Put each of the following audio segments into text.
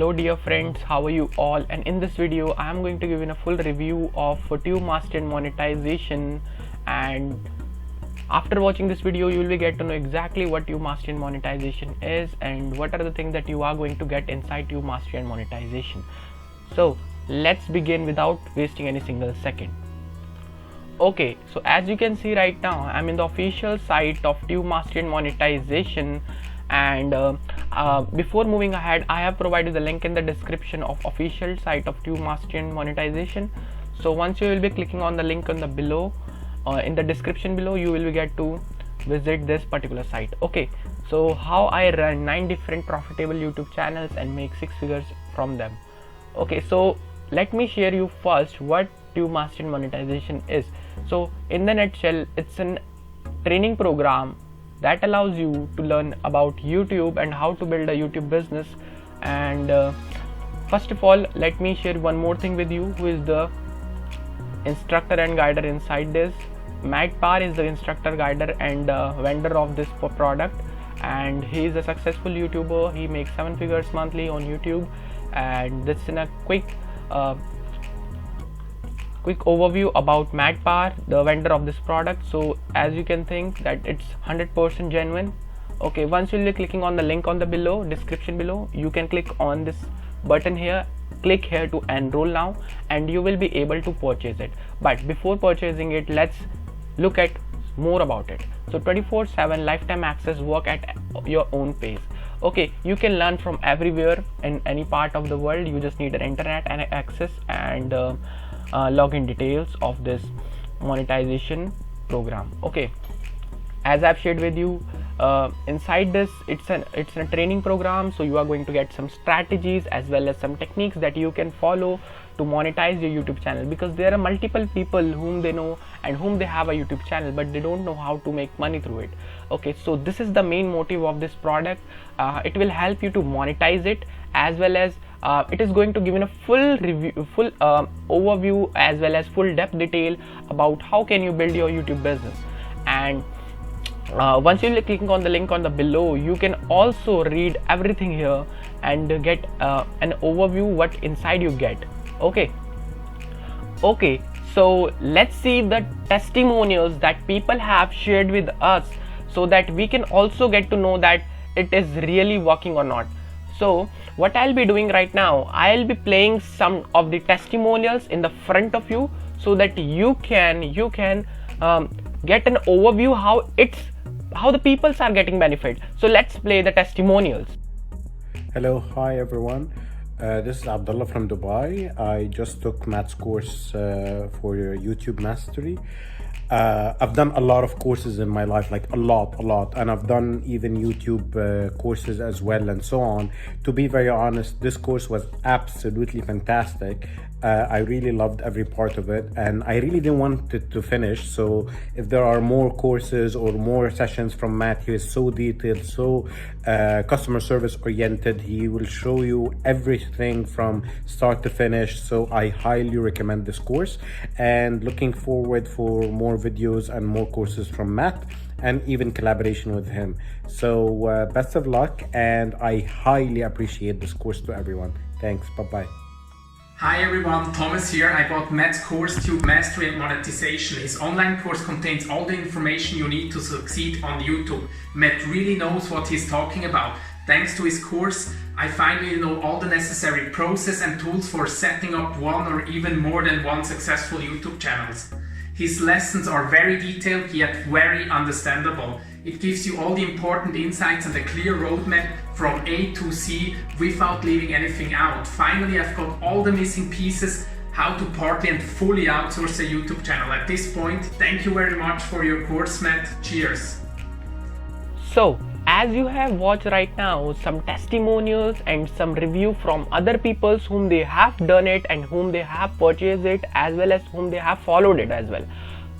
Hello dear friends, how are you all? And in this video I am going to give you a full review of Tube Mastery and Monetization, and after watching this video you will get to know exactly what Tube Mastery and Monetization is and what are the things that you are going to get inside Tube Mastery and Monetization. So let's begin without wasting any single second. Okay, so as you can see right now I'm in the official site of Tube Mastery and Monetization, and before moving ahead I have provided the link in the description of official site of Tube Mastery and Monetization. So once you will be clicking on the link on the below in the description below, you will get to visit this particular site. Okay, so how I run 9 different profitable YouTube channels and make 6 figures from them. Okay, so let me share you first what Tube Mastery and Monetization is. So in the nutshell, it's an training program that allows you to learn about YouTube and how to build a YouTube business. And first of all, let me share one more thing with you, who is the instructor and guider inside this. Matt Parr is the instructor, guider and vendor of this product, and he is a successful YouTuber. He makes 7 figures monthly on YouTube, and this in a quick overview about Matt Parr, the vendor of this product. So as you can think that it's 100% genuine. Okay, once you'll be clicking on the link on the below description below, you can click on this button here, click here to enroll now, and you will be able to purchase it. But before purchasing it, let's look at more about it. So 24/7 lifetime access, work at your own pace. Okay, you can learn from everywhere in any part of the world. You just need an internet and access and login details of this monetization program. Okay, as I've shared with you, inside this it's a training program, so you are going to get some strategies as well as some techniques that you can follow to monetize your YouTube channel, because there are multiple people whom they know and whom they have a YouTube channel but they don't know how to make money through it. Okay, so this is the main motive of this product. It will help you to monetize it, as well as it is going to give you a full review, full overview as well as full depth detail about how can you build your YouTube business. And once you're clicking on the link on the below, you can also read everything here and get an overview what inside you get. Okay, so let's see the testimonials that people have shared with us, so that we can also get to know that it is really working or not. So what I'll be doing right now, I'll be playing some of the testimonials in the front of you, so that you can get an overview how the peoples are getting benefit. So let's play the testimonials. Hello, hi everyone. This is Abdullah from Dubai. I just took Matt's course for YouTube Mastery. I've done a lot of courses in my life, like a lot, and I've done even YouTube courses as well and so on. To be very honest, this course was absolutely fantastic. I really loved every part of it, and I really didn't want it to finish. So if there are more courses or more sessions from Matt, he is so detailed, so customer service oriented. He will show you everything from start to finish. So I highly recommend this course, and looking forward for more videos and more courses from Matt, and even collaboration with him. So best of luck, and I highly appreciate this course to everyone. Thanks, bye-bye. Hi everyone, Thomas here. I bought Matt's course, Tube Mastery and Monetization. His online course contains all the information you need to succeed on YouTube. Matt really knows what he's talking about. Thanks to his course, I finally know all the necessary process and tools for setting up one or even more than one successful YouTube channels. His lessons are very detailed yet very understandable. It gives you all the important insights and a clear roadmap from A to Z without leaving anything out. Finally, I've got all the missing pieces, how to partly and fully outsource a YouTube channel. At this point, thank you very much for your course, Matt. Cheers. So as you have watched right now some testimonials and some review from other peoples whom they have done it and whom they have purchased it, as well as whom they have followed it as well.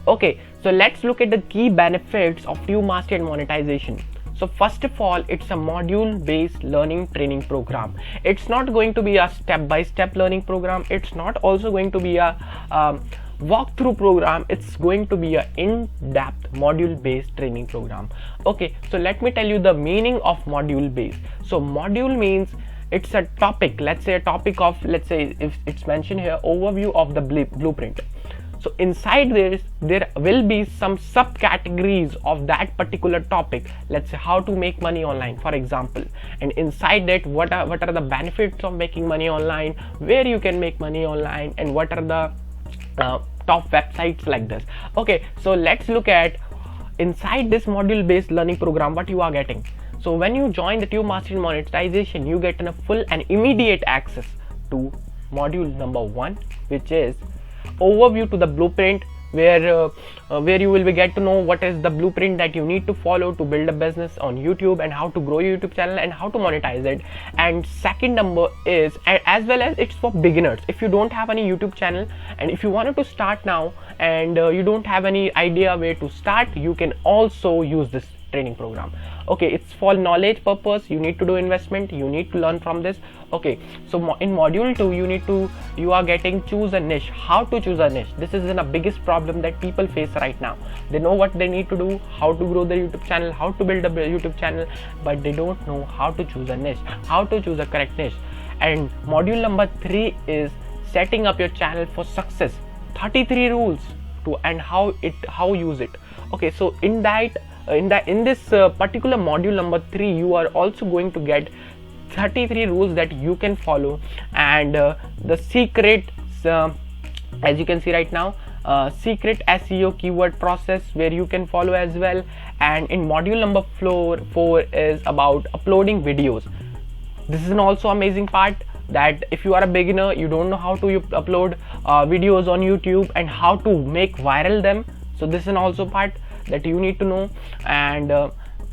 Okay, so let's look at the key benefits of Tube Mastery and Monetization. So first of all, it's a module based learning training program. It's not going to be a step-by-step learning program. It's not also going to be a walkthrough program. It's going to be a in-depth module based training program. Okay, so let me tell you the meaning of module based. So module means it's a topic, let's say a topic of, let's say if it's mentioned here, overview of the blueprint. So inside this there will be some subcategories of that particular topic. Let's say how to make money online, for example, and inside that what are the benefits of making money online, where you can make money online, and what are the top websites like this. Okay, so let's look at inside this module based learning program what you are getting. So when you join the Tube Mastery in Monetization, you get a full and immediate access to module number 1, which is overview to the blueprint, where you will get to know what is the blueprint that you need to follow to build a business on YouTube, and how to grow your YouTube channel and how to monetize it. And second number is, as well as it's for beginners. If you don't have any YouTube channel and if you wanted to start now and you don't have any idea where to start, you can also use this training program. Okay, it's for knowledge purpose, you need to do investment, you need to learn from this. Okay, so in module 2 you are getting choose a niche, how to choose a niche. This is the biggest problem that people face right now. They know what they need to do, how to grow their YouTube channel, how to build a YouTube channel, but they don't know how to choose a niche, how to choose a correct niche. And module number 3 is setting up your channel for success, 33 rules to and how use it. Okay, so in this particular module number 3, you are also going to get 33 rules that you can follow, and the secret, as you can see right now, secret SEO keyword process where you can follow as well. And in module number 4 is about uploading videos. This is an also amazing part, that if you are a beginner, you don't know how to upload videos on YouTube and how to make viral them. So this is an also part that you need to know. And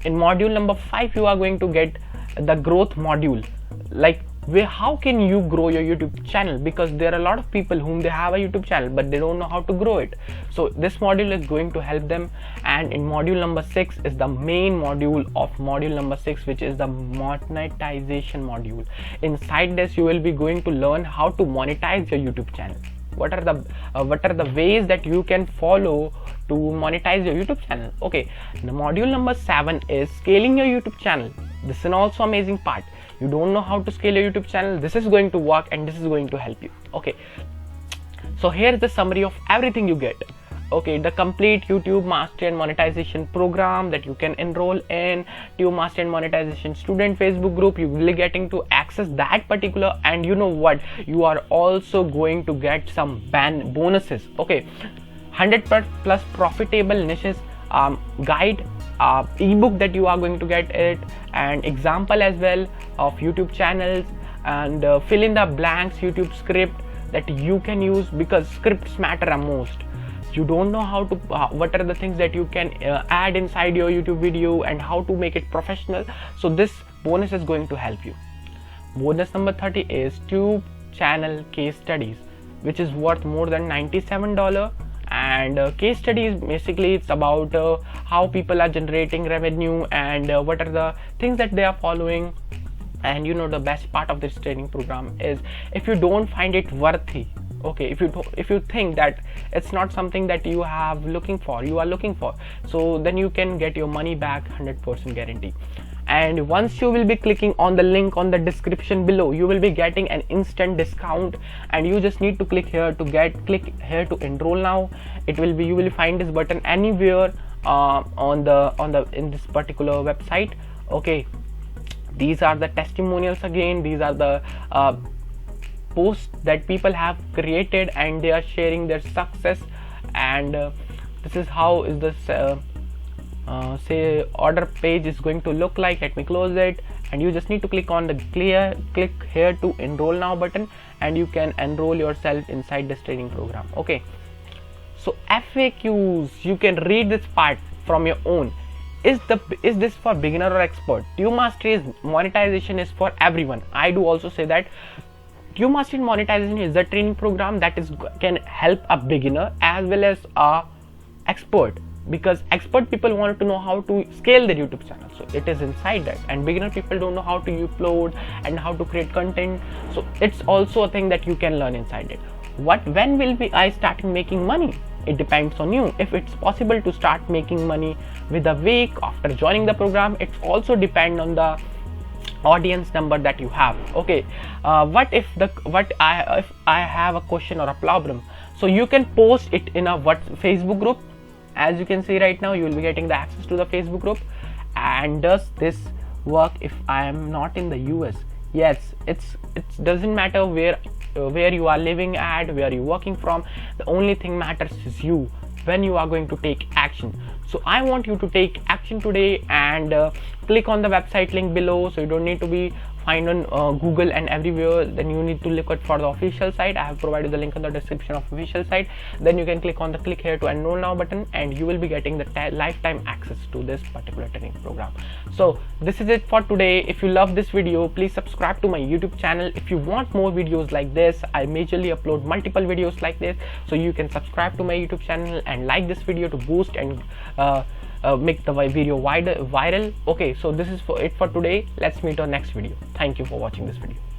in module number 5 you are going to get the growth module, like how can you grow your YouTube channel, because there are a lot of people whom they have a YouTube channel but they don't know how to grow it. So this module is going to help them. And in module number 6 is the main module of module number 6, which is the monetization module. Inside this you will be going to learn how to monetize your YouTube channel. What are the ways that you can follow to monetize your YouTube channel. Okay, the module number 7 is scaling your YouTube channel. This is an also amazing part. You don't know how to scale your YouTube channel, this is going to work and this is going to help you. Okay, so here's the summary of everything you get. Okay, the complete YouTube Mastery and Monetization program that you can enroll in Tube Mastery and Monetization student Facebook group. You will be getting to access that particular, and you know what, you are also going to get some bonuses. Okay, 100 plus profitable niches guide, ebook that you are going to get it, and example as well of YouTube channels, and fill in the blanks YouTube script that you can use, because scripts matter the most. You don't know how to what are the things that you can add inside your YouTube video and how to make it professional. So this bonus is going to help you. Bonus number 30 is Tube channel case studies, which is worth more than $97. And case studies, basically it's about how people are generating revenue and what are the things that they are following. And you know, the best part of this training program is, if you don't find it worthy, okay, if you think that it's not something that you are looking for, so then you can get your money back, 100% guarantee. And once you will be clicking on the link on the description below, you will be getting an instant discount, and you just need to click here to enroll now. You will find this button anywhere in this particular website. Okay, these are the testimonials again. These are the posts that people have created and they are sharing their success. And this is how is this say order page is going to look like. Let me close it, and you just need to click on the click here to enroll now button, and you can enroll yourself inside this training program. Okay, so FAQs, you can read this part from your own. Is this for beginner or expert? Tube Mastery monetization is for everyone. I do also say that Tube Mastery monetization is the training program that can help a beginner as well as a expert, because expert people want to know how to scale their YouTube channel, so it is inside that. And beginner people don't know how to upload and how to create content, so it's also a thing that you can learn inside it. When will I start making money? It depends on you. If it's possible to start making money with a week after joining the program, it's also depend on the audience number that you have. Okay, what if I have a question or a problem, so you can post it in a Facebook group. As you can see right now, you will be getting the access to the Facebook group. And does this work if I am not in the US? Yes, it doesn't matter where you are living at, where you're working from. The only thing matters is you, when you are going to take action. So I want you to take action today, and click on the website link below. So you don't need to be find on Google and everywhere. Then you need to look at for the official site. I have provided the link in the description of official site. Then you can click on the click here to enroll now button, and you will be getting the lifetime access to this particular training program. So this is it for today. If you love this video, please subscribe to my YouTube channel. If you want more videos like this, I majorly upload multiple videos like this, so you can subscribe to my YouTube channel and like this video to boost and make the video viral. Okay, so this is it for today. Let's meet on next video. Thank you for watching this video.